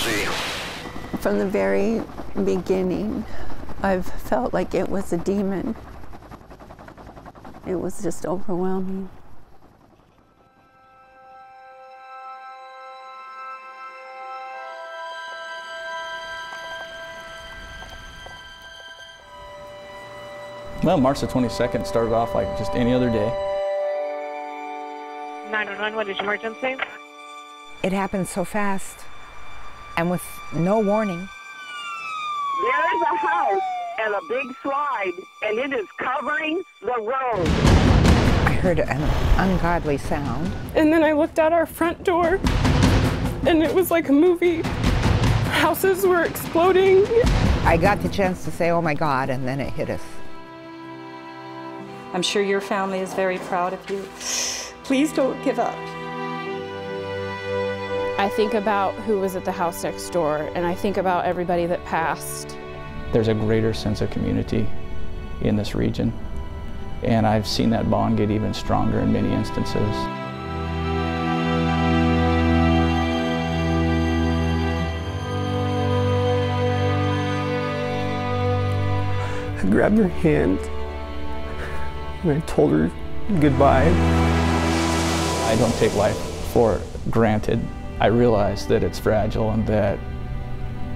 emergency. From the very beginning, I've felt like it was a demon. It was just overwhelming. Well, March the 22nd started off like just any other day. 911, what is your emergency? It happened so fast and with no warning. There is a house and a big slide, and it is covering the road. I heard an ungodly sound. And then I looked out our front door, and it was like a movie. Houses were exploding. I got the chance to say, oh my God, and then it hit us. I'm sure your family is very proud of you. Please don't give up. I think about who was at the house next door, and I think about everybody that passed. There's a greater sense of community in this region, and I've seen that bond get even stronger in many instances. I grabbed her hand and I told her goodbye. I don't take life for granted. I realize that it's fragile and that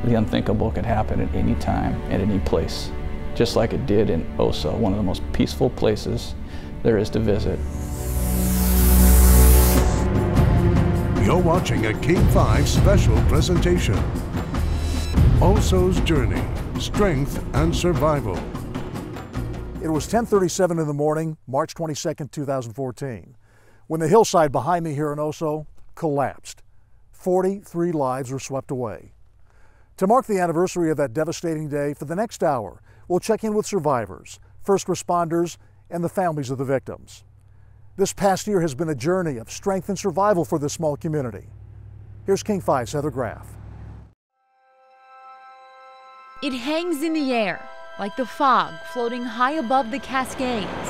the unthinkable can happen at any time, at any place, just like it did in Oso, one of the most peaceful places there is to visit. You're watching a King 5 special presentation. Oso's Journey, Strength and Survival. It was 10:37 in the morning, March 22nd, 2014, when the hillside behind me here in Oso collapsed. 43 lives were swept away. To mark the anniversary of that devastating day, for the next hour, we'll check in with survivors, first responders, and the families of the victims. This past year has been a journey of strength and survival for this small community. Here's King 5's Heather Graff. It hangs in the air, like the fog floating high above the Cascades.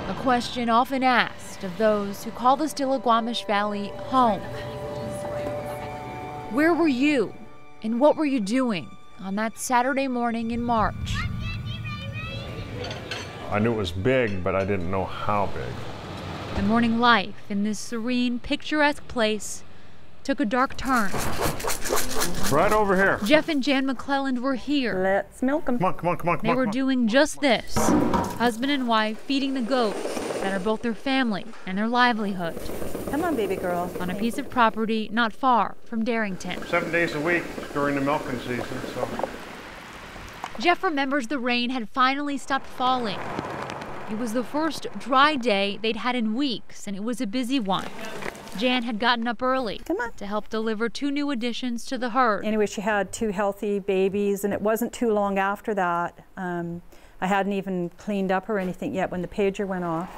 A question often asked of those who call the Stillaguamish Valley home. Where were you, and what were you doing on that Saturday morning in March? I knew it was big, but I didn't know how big. The morning life in this serene, picturesque place took a dark turn. Right over here. Jeff and Jan McClelland were here. Let's milk them. Come on, come on, come on, come on. They were doing just this. Husband and wife feeding the goats that are both their family and their livelihood. Come on, baby girl. On a piece of property not far from Darrington. 7 days a week during the milking season, so. Jeff remembers the rain had finally stopped falling. It was the first dry day they'd had in weeks, and it was a busy one. Jan had gotten up early to help deliver 2 new additions to the herd. Anyway, she had 2 healthy babies, and it wasn't too long after that. I hadn't even cleaned up or anything yet when the pager went off.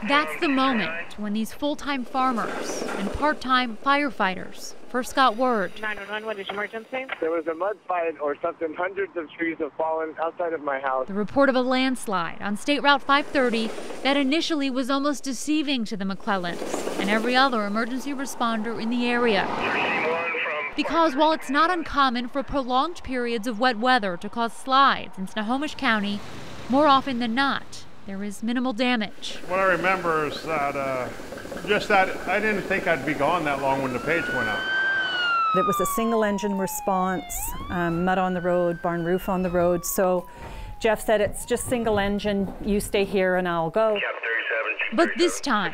That's the moment when these full-time farmers and part-time firefighters first got word. 911, what is your emergency? There was a mud fight or something. Hundreds of trees have fallen outside of my house. The report of a landslide on State Route 530 that initially was almost deceiving to the McClellans and every other emergency responder in the area. Because while it's not uncommon for prolonged periods of wet weather to cause slides in Snohomish County, more often than not, there is minimal damage. What I remember is that, just that I didn't think I'd be gone that long when the page went out. It was a single engine response, mud on the road, barn roof on the road. So Jeff said, it's just single engine, you stay here and I'll go. But this time,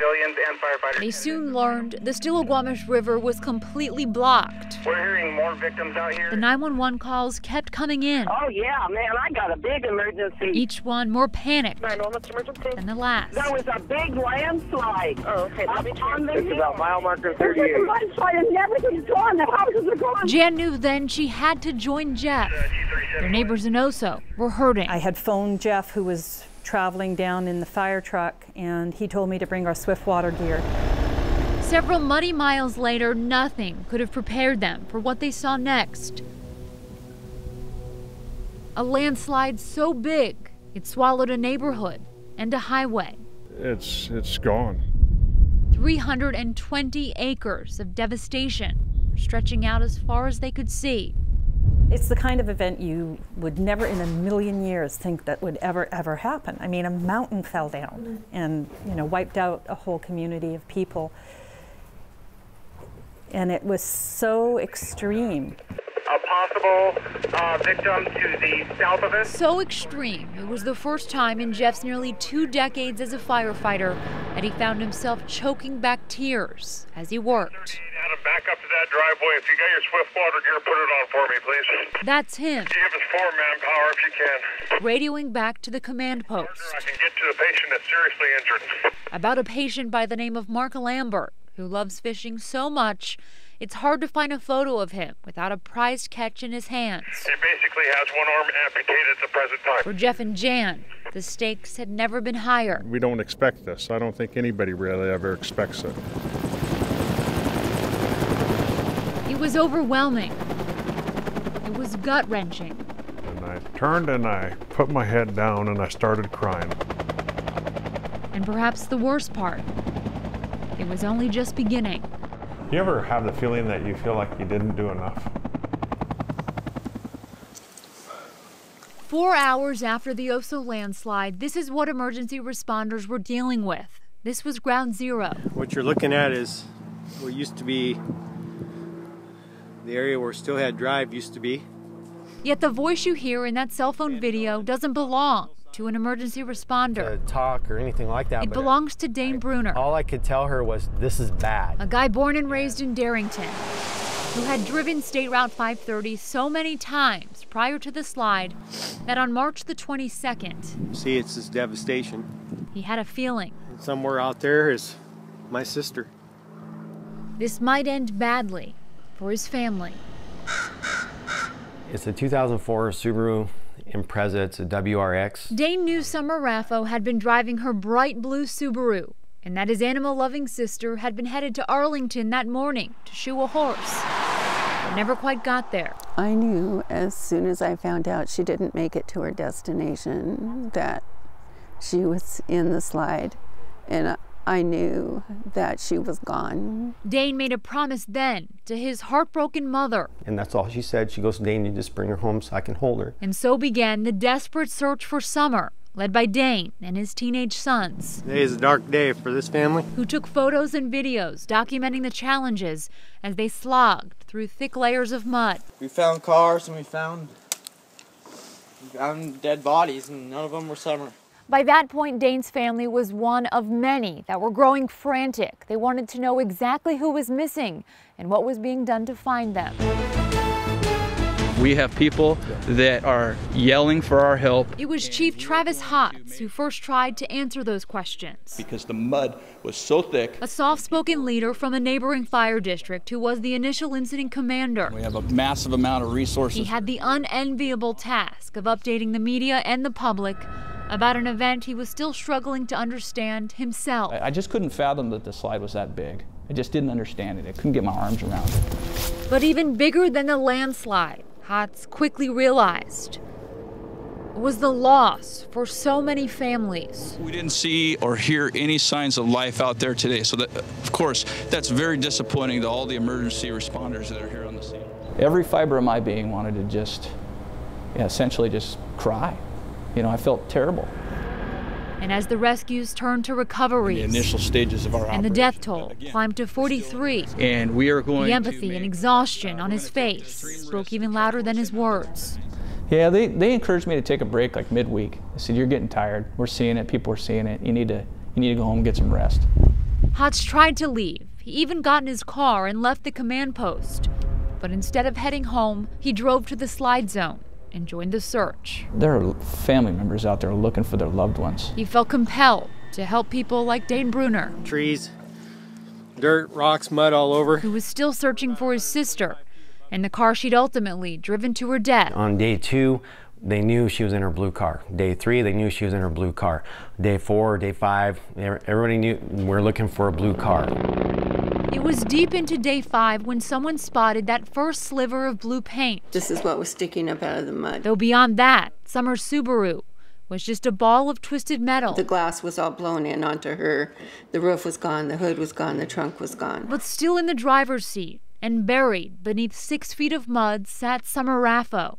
they soon learned the Stillaguamish River was completely blocked. We're hearing more victims out here. The 911 calls kept coming in. Oh yeah, man, I got a big emergency. Each one more panicked 911, emergency? than the last. There was a big landslide. Oh, okay. It's about mile marker 38. There's a landslide and everything's gone. The houses are gone. Jan knew then she had to join Jeff. Their neighbors in Oso were hurting. I had phoned Jeff, who was traveling down in the fire truck, and he told me to bring our Swiftwater gear. Several muddy miles later, nothing could have prepared them for what they saw next. A landslide so big, it swallowed a neighborhood and a highway. It's gone. 320 acres of devastation stretching out as far as they could see. It's the kind of event you would never in a million years think that would ever happen. I mean, a mountain fell down and, wiped out a whole community of people. And it was so extreme. A possible victim to the south of us. So extreme, it was the first time in Jeff's nearly 2 decades as a firefighter that he found himself choking back tears as he worked. Adam, back up to that driveway. If you got your swift water gear, put it on for me, please. That's him. Give us 4 manpower if you can. Radioing back to the command post. I can get to the patient that's seriously injured. About a patient by the name of Mark Lambert, who loves fishing so much, it's hard to find a photo of him without a prized catch in his hands. He basically has one arm amputated at the present time. For Jeff and Jan, the stakes had never been higher. We don't expect this. I don't think anybody really ever expects it. It was overwhelming. It was gut-wrenching. And I turned and I put my head down and I started crying. And perhaps the worst part, it was only just beginning. You ever have the feeling that you feel like you didn't do enough? 4 hours after the Oso landslide, this is what emergency responders were dealing with. This was ground zero. What you're looking at is what used to be the area where Steelhead Drive used to be. Yet the voice you hear in that cell phone video doesn't belong to an emergency responder. Talk or anything like that. It belongs to Dane Bruner. All I could tell her was, this is bad. A guy born and raised in Darrington, who had driven State Route 530 so many times prior to the slide that on March the 22nd, see, it's this devastation. He had a feeling. Somewhere out there is my sister. This might end badly for his family. It's a 2004 Subaru Impreza. It's a WRX. Dane knew Summer Raffo had been driving her bright blue Subaru, and that his animal-loving sister had been headed to Arlington that morning to shoe a horse, but never quite got there. I knew as soon as I found out she didn't make it to her destination that she was in the slide, and I knew that she was gone. Dane made a promise then to his heartbroken mother. And that's all she said. She goes, Dane, you just bring her home so I can hold her. And so began the desperate search for Summer, led by Dane and his teenage sons. Today is a dark day for this family. Who took photos and videos documenting the challenges as they slogged through thick layers of mud. We found cars and we found dead bodies, and none of them were Summer. By that point, Dane's family was one of many that were growing frantic. They wanted to know exactly who was missing and what was being done to find them. We have people that are yelling for our help. It was Chief Travis Hotz who first tried to answer those questions. Because the mud was so thick. A soft-spoken leader from a neighboring fire district who was the initial incident commander. We have a massive amount of resources. He had the unenviable task of updating the media and the public about an event he was still struggling to understand himself. I just couldn't fathom that the slide was that big. I just didn't understand it. I couldn't get my arms around it. But even bigger than the landslide, Hotz quickly realized, was the loss for so many families. We didn't see or hear any signs of life out there today. So that, of course, that's very disappointing to all the emergency responders that are here on the scene. Every fiber of my being wanted to just, essentially just cry. You know, I felt terrible. And as the rescues turned to recoveries, the initial stages of our and the death toll climbed to 43. And we are going the empathy and exhaustion on his face spoke even louder than his words. Yeah, they encouraged me to take a break like midweek. They said, "You're getting tired. We're seeing it. People are seeing it. You need to go home and get some rest." Hotz tried to leave. He even got in his car and left the command post. But instead of heading home, he drove to the slide zone and joined the search. There are family members out there looking for their loved ones. He felt compelled to help people like Dane Bruner. Trees, dirt, rocks, mud all over. Who was still searching for his sister and the car she'd ultimately driven to her death. On day 2, they knew she was in her blue car. Day 3, they knew she was in her blue car. Day 4, day 5, everybody knew we're looking for a blue car. It was deep into day 5 when someone spotted that first sliver of blue paint. This is what was sticking up out of the mud. Though beyond that, Summer's Subaru was just a ball of twisted metal. The glass was all blown in onto her. The roof was gone, the hood was gone, the trunk was gone. But still in the driver's seat, and buried beneath 6 feet of mud sat Summer Raffo,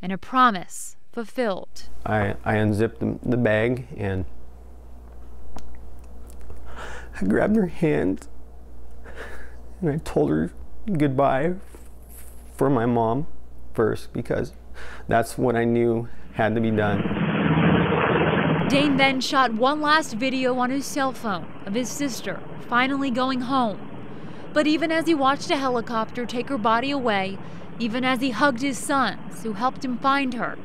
and a promise fulfilled. I unzipped the bag and I grabbed her hand and I told her goodbye for my mom first, because that's what I knew had to be done. Dane then shot one last video on his cell phone of his sister finally going home. But even as he watched a helicopter take her body away, even as he hugged his sons who helped him find her,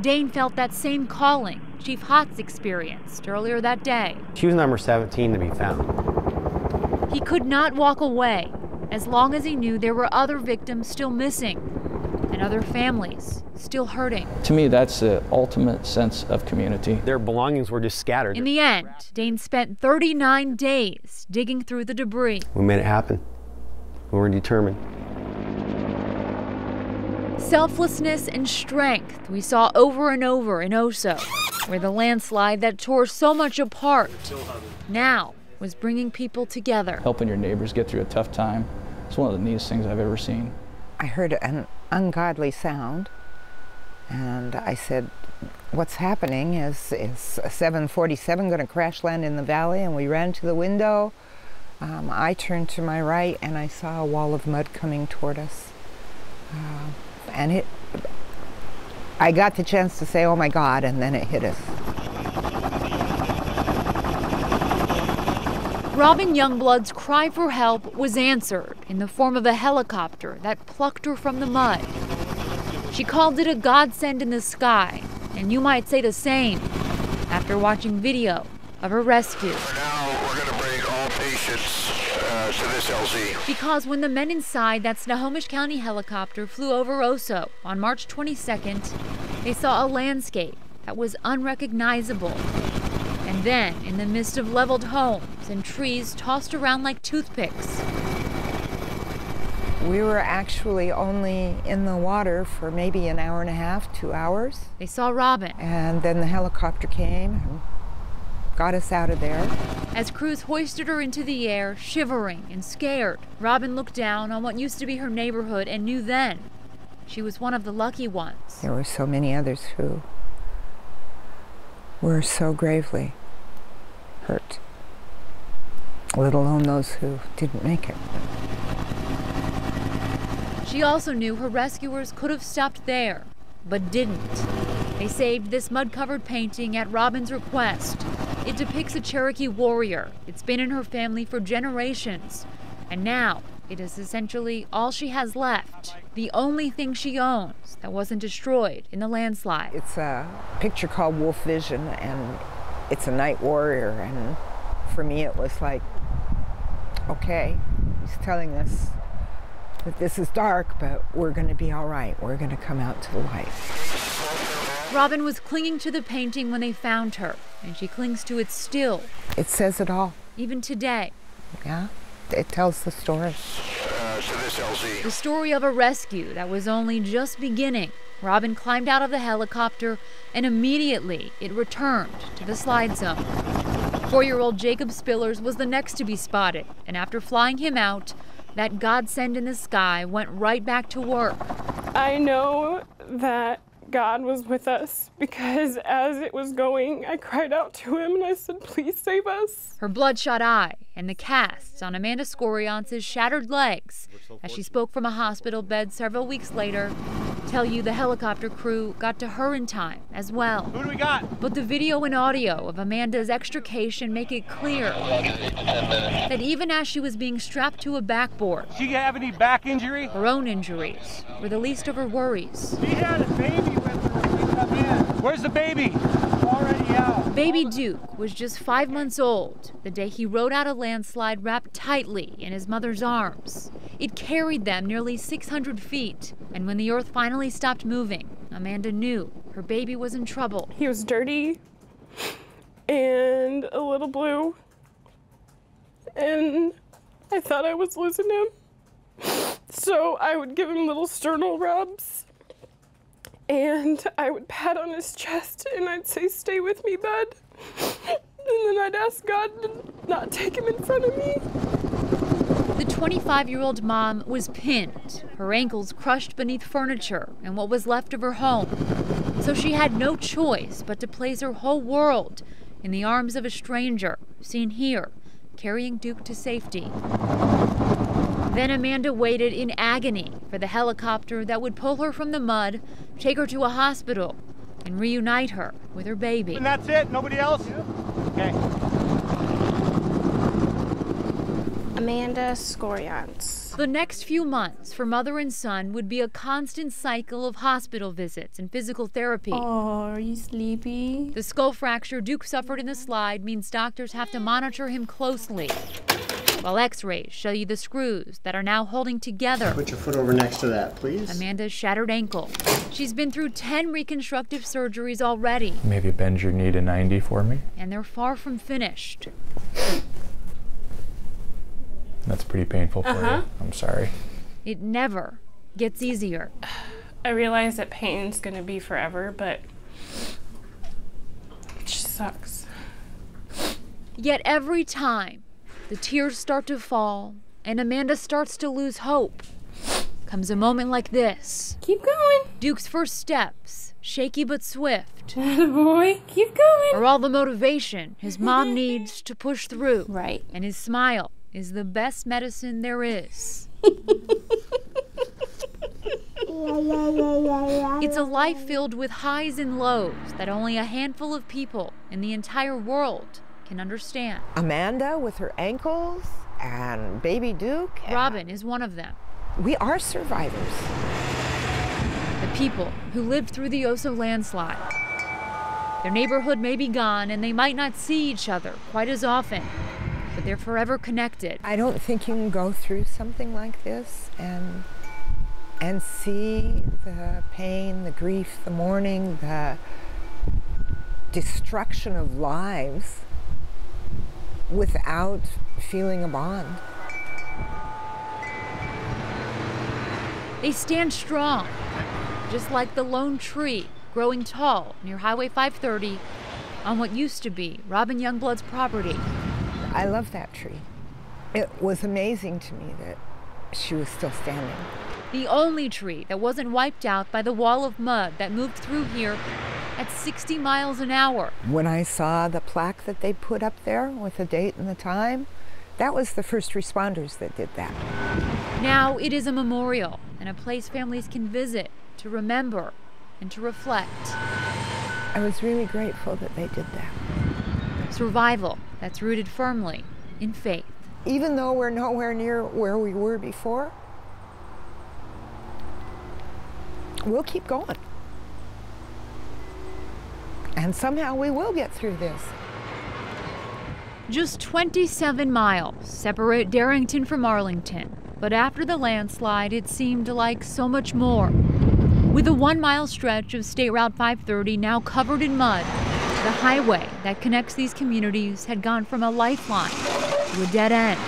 Dane felt that same calling Chief Hotz experienced earlier that day. She was number 17 to be found. He could not walk away as long as he knew there were other victims still missing and other families still hurting. To me, that's the ultimate sense of community. Their belongings were just scattered. In the end, Dane spent 39 days digging through the debris. We made it happen. We were determined. Selflessness and strength we saw over and over in Oso, where the landslide that tore so much apart now was bringing people together. Helping your neighbors get through a tough time. It's one of the neatest things I've ever seen. I heard an ungodly sound, and I said, what's happening? Is a 747 going to crash land in the valley? And we ran to the window. I turned to my right and I saw a wall of mud coming toward us. And I got the chance to say, oh my God, and then it hit us. Robin Youngblood's cry for help was answered in the form of a helicopter that plucked her from the mud. She called it a godsend in the sky, and you might say the same after watching video of her rescue. For now, we're going to bring all patients to this LZ. Because when the men inside that Snohomish County helicopter flew over Oso on March 22nd, they saw a landscape that was unrecognizable. And then, in the midst of leveled homes and trees tossed around like toothpicks, we were actually only in the water for maybe an hour and a half, 2 hours. They saw Robin. And then the helicopter came and got us out of there. As crews hoisted her into the air, shivering and scared, Robin looked down on what used to be her neighborhood and knew then she was one of the lucky ones. There were so many others who were so gravely hurt, let alone those who didn't make it. She also knew her rescuers could have stopped there, but didn't. They saved this mud-covered painting at Robin's request. It depicts a Cherokee warrior. It's been in her family for generations, and now it is essentially all she has left. The only thing she owns that wasn't destroyed in the landslide. It's a picture called Wolf Vision, and it's a night warrior, and for me it was like, okay, he's telling us that this is dark, but we're going to be all right. We're going to come out to the light. Robin was clinging to the painting when they found her, and she clings to it still. It says it all. Even today. Yeah, it tells the story. The story of a rescue that was only just beginning. Robin climbed out of the helicopter, and immediately it returned to the slide zone. 4-year-old Jacob Spillers was the next to be spotted, and after flying him out, that godsend in the sky went right back to work. I know that God was with us because as it was going, I cried out to him and I said, please save us. Her bloodshot eye and the casts on Amanda Scorionce's shattered legs as she spoke from a hospital bed several weeks later tell you the helicopter crew got to her in time as well. Who do we got? But the video and audio of Amanda's extrication make it clear that even as she was being strapped to a backboard, She have any back injury? her own injuries were the least of her worries. She had a baby with her when we come in. Where's the baby? Already out. Baby Duke was just 5 months old the day he rode out a landslide wrapped tightly in his mother's arms. It carried them nearly 600 feet, and when the earth finally stopped moving, Amanda knew her baby was in trouble. He was dirty and a little blue, and I thought I was losing him. So I would give him little sternal rubs, and I would pat on his chest, and I'd say, stay with me, bud. And then I'd ask God to not take him in front of me. The 25-year-old mom was pinned, her ankles crushed beneath furniture and what was left of her home. So she had no choice but to place her whole world in the arms of a stranger, seen here, carrying Duke to safety. Then Amanda waited in agony for the helicopter that would pull her from the mud, take her to a hospital, and reunite her with her baby. And that's it? Nobody else? Okay. Amanda Scorians. The next few months for mother and son would be a constant cycle of hospital visits and physical therapy. Oh, are you sleepy? The skull fracture Duke suffered in the slide means doctors have to monitor him closely, while x-rays show you the screws that are now holding together. Put your foot over next to that, please. Amanda's shattered ankle. She's been through 10 reconstructive surgeries already. Maybe bend your knee to 90 for me. And they're far from finished. That's pretty painful for you. I'm sorry. It never gets easier. I realize that pain's gonna be forever, but it just sucks. Yet every time the tears start to fall and Amanda starts to lose hope, comes a moment like this. Keep going. Duke's first steps, shaky but swift. Boy, keep going. Are all the motivation his mom needs to push through. Right. And his smile is the best medicine there is. It's a life filled with highs and lows that only a handful of people in the entire world can understand. Amanda with her ankles and baby Duke. Robin is one of them. We are survivors. The people who lived through the Oso landslide. Their neighborhood may be gone and they might not see each other quite as often, but they're forever connected. I don't think you can go through something like this and see the pain, the grief, the mourning, the destruction of lives without feeling a bond. They stand strong, just like the lone tree growing tall near Highway 530 on what used to be Robin Youngblood's property. I love that tree. It was amazing to me that she was still standing. The only tree that wasn't wiped out by the wall of mud that moved through here at 60 miles an hour. When I saw the plaque that they put up there with the date and the time, that was the first responders that did that. Now it is a memorial and a place families can visit to remember and to reflect. I was really grateful that they did that. Survival that's rooted firmly in faith. Even though we're nowhere near where we were before, we'll keep going. And somehow we will get through this. Just 27 miles separate Darrington from Arlington, but after the landslide, it seemed like so much more. With a 1-mile stretch of State Route 530 now covered in mud, the highway that connects these communities had gone from a lifeline to a dead end.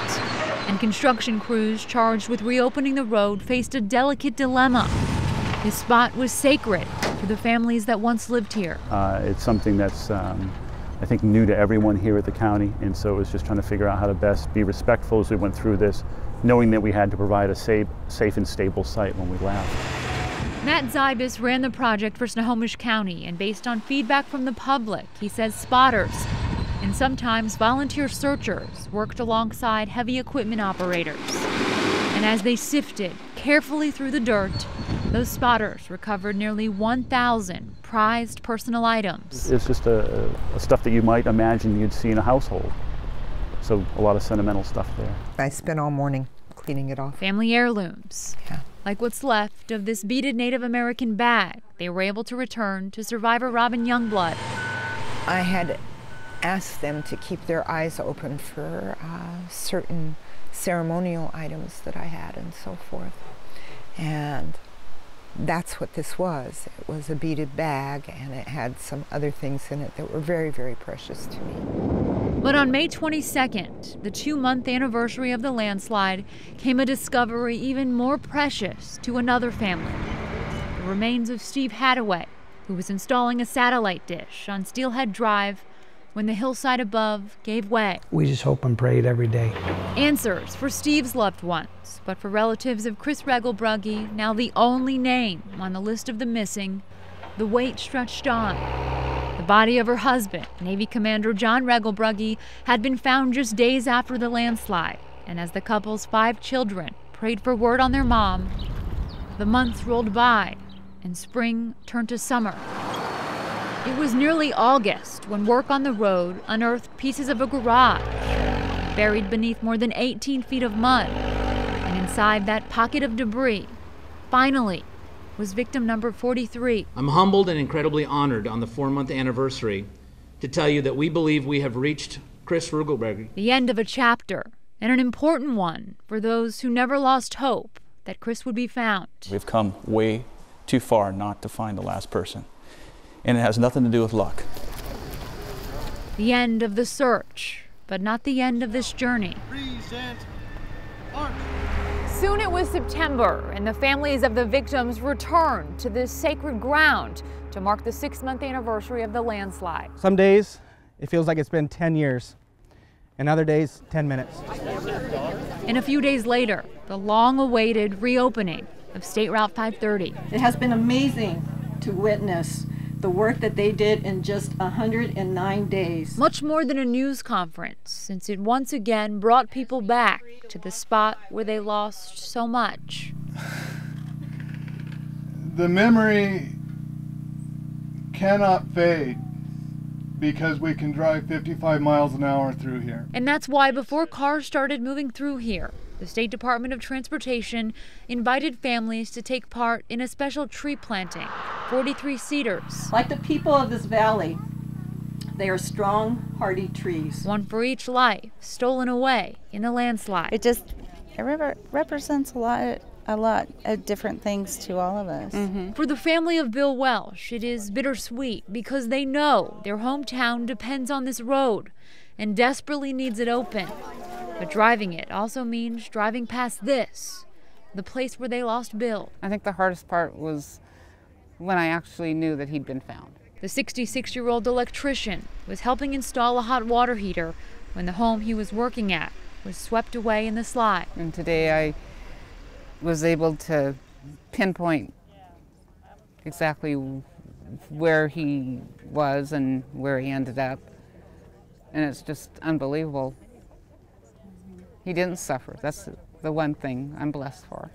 And construction crews charged with reopening the road faced a delicate dilemma. This spot was sacred for the families that once lived here. It's something that's, I think, new to everyone here at the county, and so it was just trying to figure out how to best be respectful as we went through this, knowing that we had to provide a safe and stable site when we left. Matt Zybis ran the project for Snohomish County, and based on feedback from the public, he says spotters and sometimes volunteer searchers worked alongside heavy equipment operators. And as they sifted carefully through the dirt, those spotters recovered nearly 1,000 prized personal items. It's just a stuff that you might imagine you'd see in a household. So a lot of sentimental stuff there. I spent all morning cleaning it off. Family heirlooms. Yeah. Like what's left of this beaded Native American bag they were able to return to survivor Robin Youngblood. I had asked them to keep their eyes open for certain ceremonial items that I had and so forth. And that's what this was. It was a beaded bag, and it had some other things in it that were very, very precious to me. But on May 22nd, the 2-month anniversary of the landslide, came a discovery even more precious to another family. The remains of Steve Hadaway, who was installing a satellite dish on Steelhead Drive when the hillside above gave way. We just hope and prayed every day. Answers for Steve's loved ones, but for relatives of Chris Regelbrugge, now the only name on the list of the missing, the wait stretched on. The body of her husband, Navy Commander John Regelbrugge, had been found just days after the landslide, and as the couple's 5 children prayed for word on their mom, the months rolled by and spring turned to summer. It was nearly August when work on the road unearthed pieces of a garage buried beneath more than 18 feet of mud, and inside that pocket of debris, finally, was victim number 43. I'm humbled and incredibly honored on the 4-month anniversary to tell you that we believe we have reached Chris Regelbrugge. The end of a chapter, and an important one for those who never lost hope that Chris would be found. We've come way too far not to find the last person, and it has nothing to do with luck. The end of the search, but not the end of this journey. Soon it was September, and the families of the victims returned to this sacred ground to mark the 6-month anniversary of the landslide. Some days it feels like it's been 10 years, and other days 10 minutes. And a few days later, the long-awaited reopening of State Route 530. It has been amazing to witness the work that they did in just 109 days. Much more than a news conference, since it once again brought people back to the spot where they lost so much. The memory cannot fade because we can drive 55 miles an hour through here. And that's why before cars started moving through here, the State Department of Transportation invited families to take part in a special tree planting, 43 cedars. Like the people of this valley, they are strong, hardy trees. One for each life stolen away in the landslide. It represents a lot of different things to all of us. For the family of Bill Welsh, it is bittersweet because they know their hometown depends on this road and desperately needs it open. But driving it also means driving past this, the place where they lost Bill. I think the hardest part was when I actually knew that he'd been found. The 66-year-old electrician was helping install a hot water heater when the home he was working at was swept away in the slide. And today I was able to pinpoint exactly where he was and where he ended up. And it's just unbelievable. He didn't suffer. That's the one thing I'm blessed for.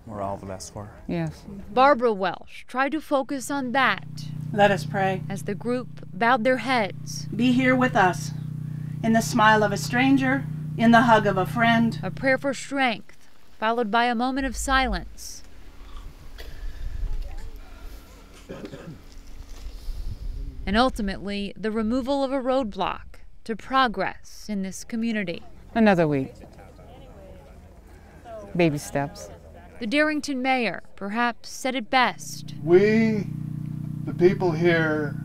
We're all blessed for. Yes. Barbara Welsh tried to focus on that. Let us pray. As the group bowed their heads. Be here with us, in the smile of a stranger, in the hug of a friend. A prayer for strength, followed by a moment of silence. And ultimately, the removal of a roadblock to progress in this community. Another week. Baby steps. The Darrington mayor perhaps said it best. We, the people here,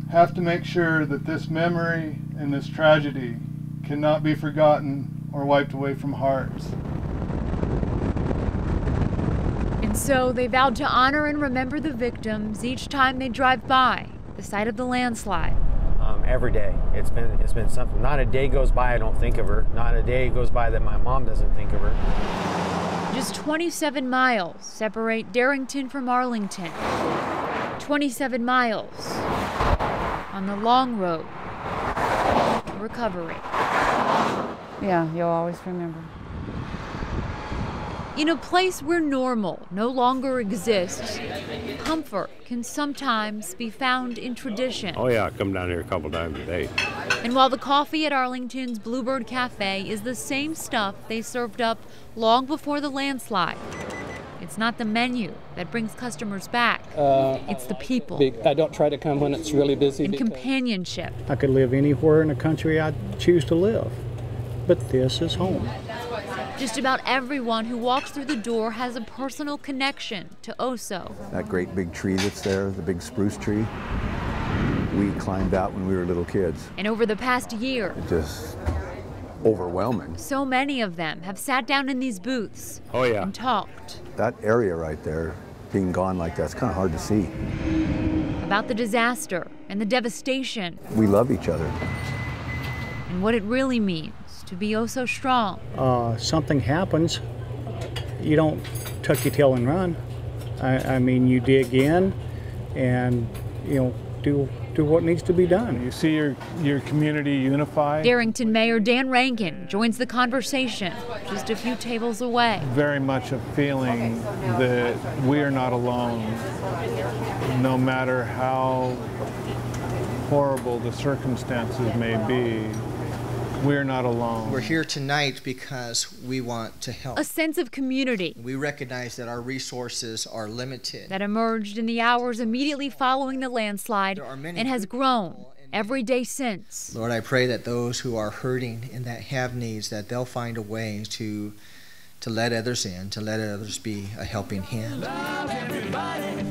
have to make sure that this memory and this tragedy cannot be forgotten or wiped away from hearts. And so they vowed to honor and remember the victims each time they drive by the site of the landslide. Every day. It's been something. Not a day goes by I don't think of her. Not a day goes by that my mom doesn't think of her. Just 27 miles separate Darrington from Arlington. 27 miles on the long road to recovery. Yeah, you'll always remember. In a place where normal no longer exists, comfort can sometimes be found in tradition. Oh yeah, I come down here a couple times a day. And while the coffee at Arlington's Bluebird Cafe is the same stuff they served up long before the landslide, it's not the menu that brings customers back. It's the people. I don't try to come when it's really busy. And companionship. I could live anywhere in the country I'd choose to live, but this is home. Just about everyone who walks through the door has a personal connection to Oso. That great big tree that's there, the big spruce tree, we climbed out when we were little kids. And over the past year, It's just overwhelming. so many of them have sat down in these booths and talked. That area right there, being gone like that's kind of hard to see. about the disaster and the devastation. We love each other. And what it really means to be oh so strong. Something happens, you don't tuck your tail and run. I mean, you dig in and, do what needs to be done. You see your community unified. Darrington Mayor Dan Rankin joins the conversation just a few tables away. Very much a feeling that we are not alone, no matter how horrible the circumstances may be. We're not alone. We're here tonight because we want to help. A sense of community. We recognize that our resources are limited. That emerged in the hours immediately following the landslide and has grown every day since. Lord, I pray that those who are hurting and that have needs, that they'll find a way to let others in, to let others be a helping hand.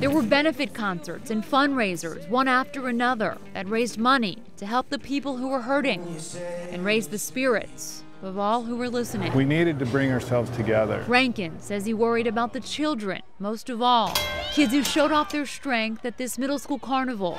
There were benefit concerts and fundraisers, one after another, that raised money to help the people who were hurting and raise the spirits of all who were listening. We needed to bring ourselves together. Rankin says he worried about the children most of all, kids who showed off their strength at this middle school carnival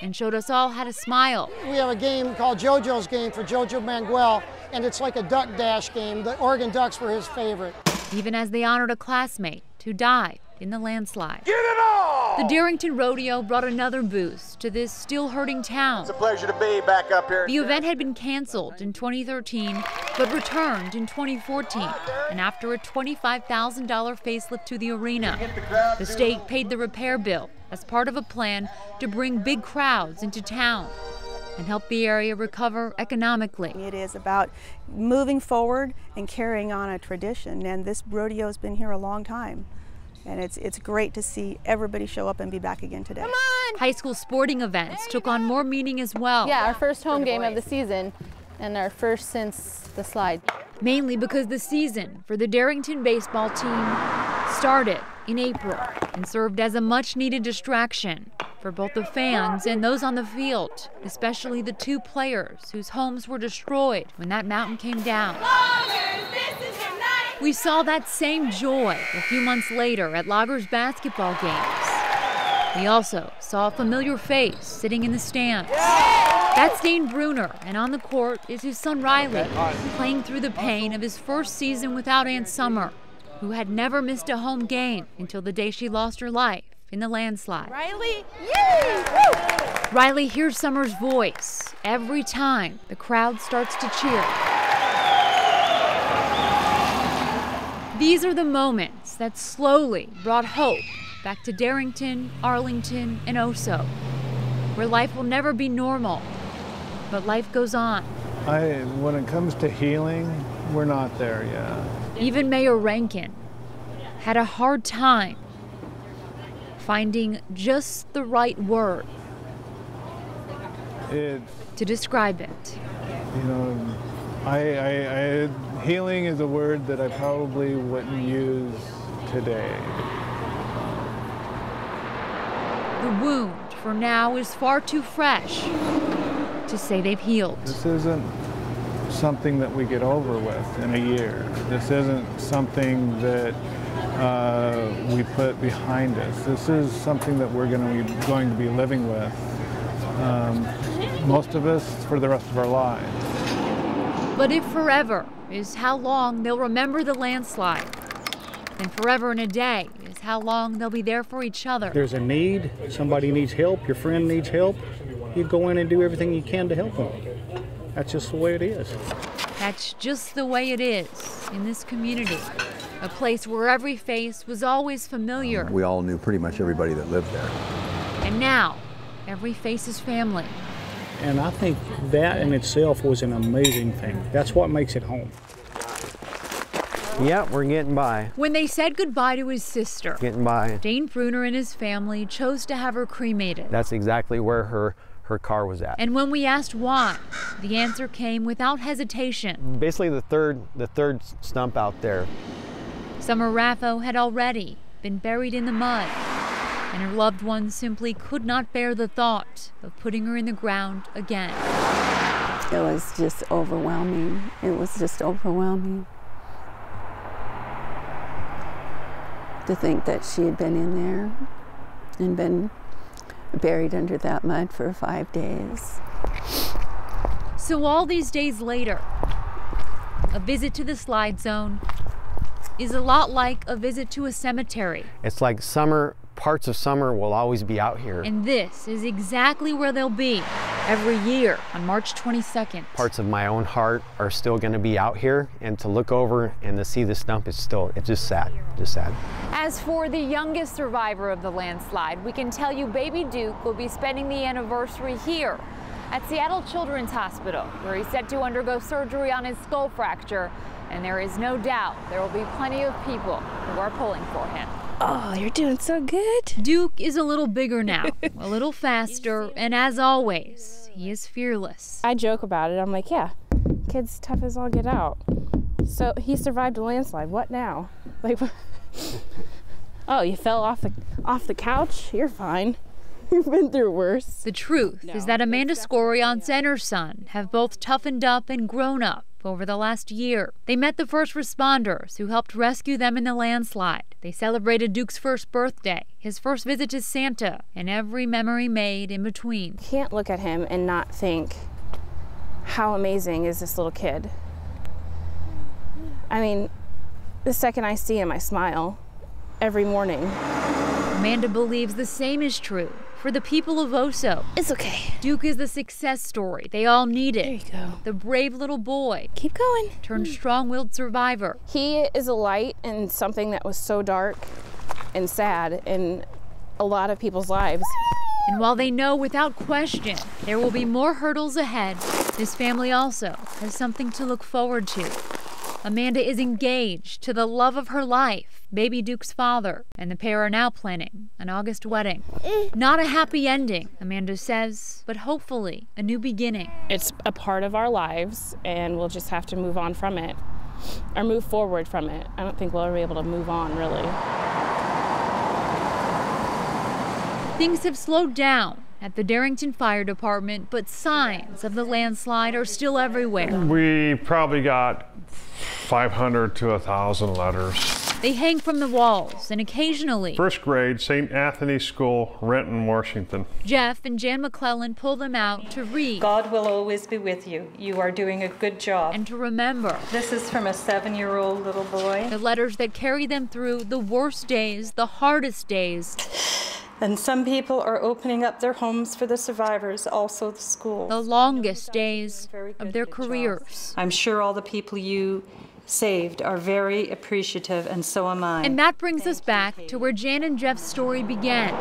and showed us all how to smile. We have a game called JoJo's Game for Jojo Manguel, and it's like a duck dash game. The Oregon Ducks were his favorite. Even as they honored a classmate who died in the landslide. Get it all! The Darrington Rodeo brought another boost to this still hurting town. It's a pleasure to be back up here. The event had been canceled in 2013, but returned in 2014. And after a $25,000 facelift to the arena, the state paid the repair bill as part of a plan to bring big crowds into town and help the area recover economically. It is about moving forward and carrying on a tradition, and this rodeo has been here a long time. And it's great to see everybody show up and be back again today. Come on! High school sporting events took on more meaning as well. Yeah, our first home game of the season and our first since the slide. Mainly because the season for the Darrington baseball team started in April and served as a much-needed distraction for both the fans and those on the field, especially the two players whose homes were destroyed when that mountain came down. We saw that same joy a few months later at Loggers basketball games. We also saw a familiar face sitting in the stands. That's Dane Bruner, and on the court is his son Riley, playing through the pain of his first season without Aunt Summer, who had never missed a home game until the day she lost her life in the landslide. Riley, yay! Woo! Riley hears Summer's voice every time the crowd starts to cheer. These are the moments that slowly brought hope back to Darrington, Arlington, and Oso, where life will never be normal, but life goes on. When it comes to healing, we're not there yet. Even Mayor Rankin had a hard time finding just the right word to describe it. You know, healing is a word that I probably wouldn't use today. The wound for now is far too fresh to say they've healed. This isn't something that we get over with in a year. This isn't something that we put behind us. This is something that we're going to be living with, most of us, for the rest of our lives. But if forever is how long they'll remember the landslide, then forever and a day is how long they'll be there for each other. There's a need, somebody needs help, your friend needs help, you go in and do everything you can to help them. That's just the way it is. That's just the way it is in this community, a place where every face was always familiar. We all knew pretty much everybody that lived there. And now, every face is family. And I think that in itself was an amazing thing. That's what makes it home. Yep, we're getting by. When they said goodbye to his sister, Getting by. Dane Bruner and his family chose to have her cremated. That's exactly where her car was at. And when we asked why, the answer came without hesitation. Basically the third stump out there. Summer Raffo had already been buried in the mud, and her loved ones simply could not bear the thought of putting her in the ground again. It was just overwhelming. It was just overwhelming to think that she had been in there and been buried under that mud for 5 days. So all these days later, a visit to the slide zone is a lot like a visit to a cemetery. It's like summer, parts of summer will always be out here. And this is exactly where they'll be every year on March 22nd. Parts of my own heart are still going to be out here, and to look over and to see the stump is still, it's just sad, just sad. As for the youngest survivor of the landslide, we can tell you baby Duke will be spending the anniversary here at Seattle Children's Hospital, where he's set to undergo surgery on his skull fracture. And there is no doubt there will be plenty of people who are pulling for him. Oh, you're doing so good. Duke is a little bigger now, a little faster, and as always, he is fearless. I joke about it. I'm like, yeah, kid's tough as all get out. So he survived a landslide. What now? Like, oh, you fell off the couch? You're fine. You've been through worse. The truth is that Amanda Scorion and her son have both toughened up and grown up over the last year. They met the first responders who helped rescue them in the landslide. They celebrated Duke's first birthday, his first visit to Santa, and every memory made in between. Can't look at him and not think, how amazing is this little kid? I mean, the second I see him, I smile every morning. Amanda believes the same is true for the people of Oso. It's okay. Duke is the success story they all needed. There you go. The brave little boy. Keep going. Turned strong-willed survivor. He is a light in something that was so dark and sad in a lot of people's lives. And while they know without question there will be more hurdles ahead, this family also has something to look forward to. Amanda is engaged to the love of her life, baby Duke's father, and the pair are now planning an August wedding. Not a happy ending, Amanda says, but hopefully a new beginning. It's a part of our lives, and we'll just have to move on from it, or move forward from it. I don't think we'll ever be able to move on, really. Things have slowed down at the Darrington Fire Department, but signs of the landslide are still everywhere. We probably got 500 to 1,000 letters. They hang from the walls and occasionally... First grade, St. Anthony's School, Renton, Washington. Jeff and Jan McClellan pull them out to read. God will always be with you. You are doing a good job. And to remember. This is from a 7-year-old little boy. The letters that carry them through the worst days, the hardest days. And some people are opening up their homes for the survivors, also the schools. The longest days of their careers. I'm sure all the people you saved are very appreciative, and so am I. And that brings us back to where Jan and Jeff's story began.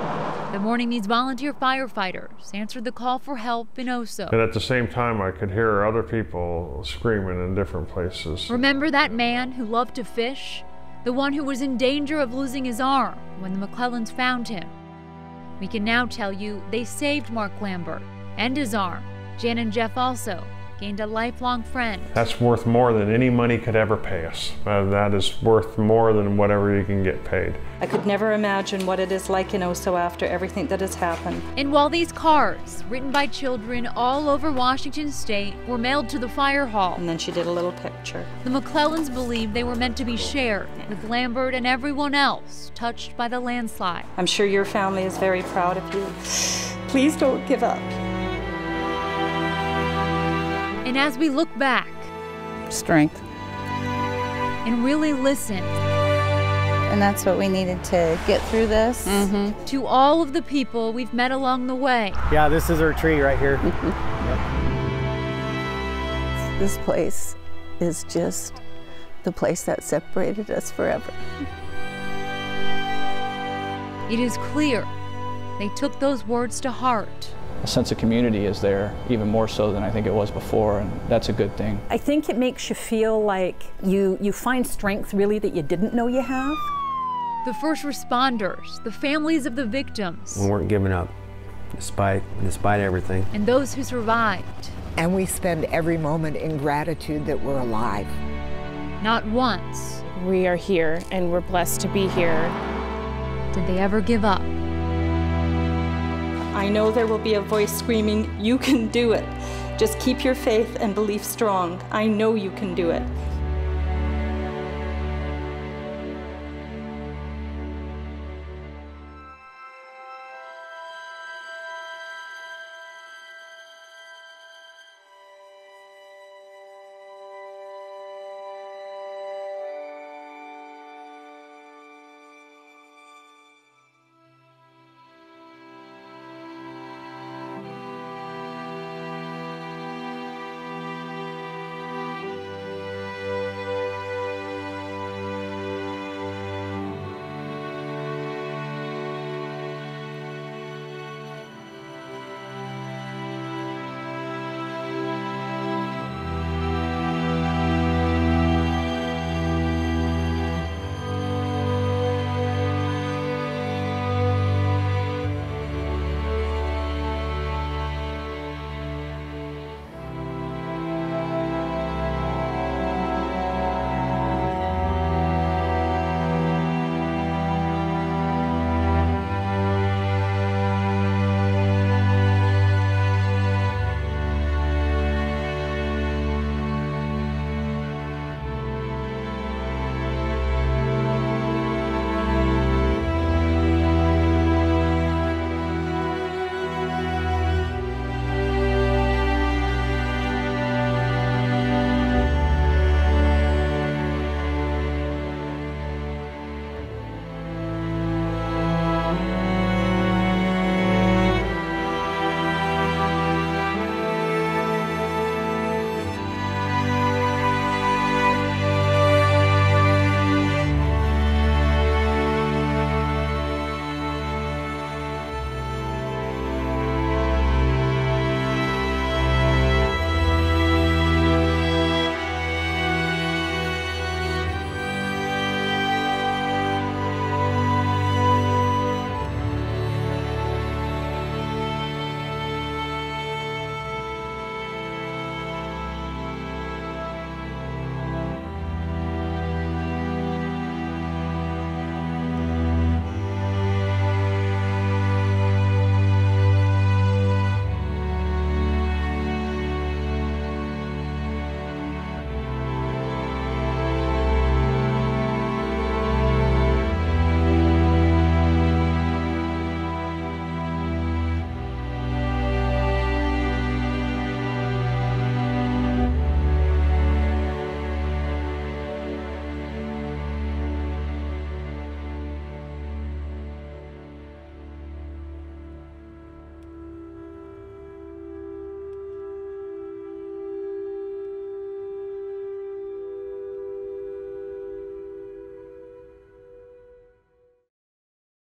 The morning these volunteer firefighters answered the call for help in Oso. And at the same time, I could hear other people screaming in different places. Remember that man who loved to fish? The one who was in danger of losing his arm when the McClellans found him? We can now tell you they saved Mark Lambert and his arm. Jan and Jeff also gained a lifelong friend. That's worth more than any money could ever pay us. That is worth more than whatever you can get paid. I could never imagine what it is like in Oso after everything that has happened. And while these cards, written by children all over Washington State, were mailed to the fire hall. And then she did a little picture. The McClellans believed they were meant to be shared with Lambert and everyone else touched by the landslide. I'm sure your family is very proud of you. Please don't give up. And as we look back, strength, and really listen, and that's what we needed to get through this. To all of the people we've met along the way. Yeah, this is our tree right here. This place is just the place that separated us forever. It is clear they took those words to heart. A sense of community is there, even more so than I think it was before, and that's a good thing. I think it makes you feel like you find strength really that you didn't know you have. The first responders, the families of the victims. We weren't giving up, despite everything. And those who survived. And we spend every moment in gratitude that we're alive. Not once. We are here, and we're blessed to be here. Did they ever give up? I know there will be a voice screaming, you can do it. Just keep your faith and belief strong. I know you can do it.